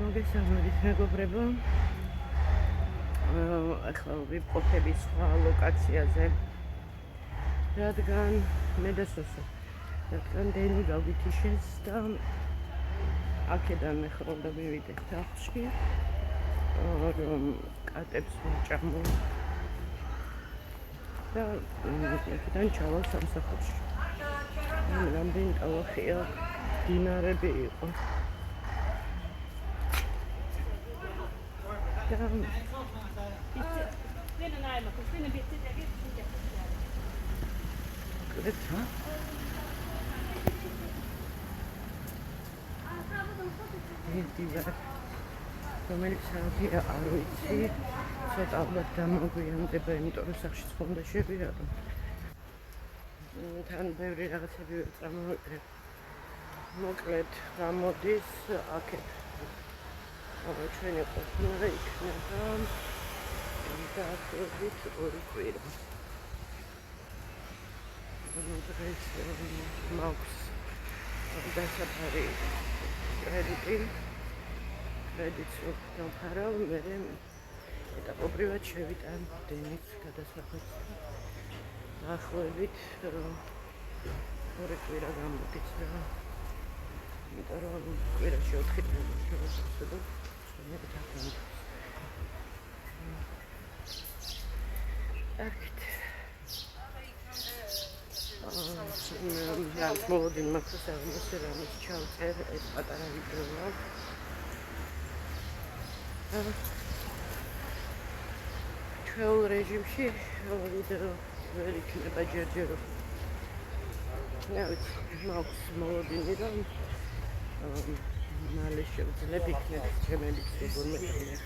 მოგესალმებით მეგობრებო. ახლა ვიმყოფები სხვა ლოკაციაზე, რადგან დენი გავითიშეს და აქედან ახლა უნდა მივიდეთ სახლში, რომ კატებს ვაჭამო და აქედან ჩავალ სამსახურში. რამდენი ტალახია, დინარები იყო. რომელიც საათია არ ვიცი, ცოტა ალბათ დამოგვიანდება, იმიტომ რომ სახლში უნდა შევიარო. თან ბევრი რაღაცები წამოვიყრებ. მოკლედ გამოდის აქეთ. ჩვენი ყოფნა იქნება დაახლოებით 2 კვირა. დღეს მაქვს დასაფარი კრედიტს დავფარავ, მე ეტაპობრივად შევიტან დენის გადასახადს. დაახლოებით 2 კვირა გამოდის რა. იმიტომ რომ კვირაში 4 დღე შევასრულებ და მოლოდინი მაქვს რამის ჩავწერ ეს პატარა ვიდეოა. ჩვეულ რეჟიმში ვიდეო ვერ იქნება ჯერჯერობით. მაქვს მოლოდინი რომ მალე შევძლებ იქნებ ჩემელი როგორ მეყრია.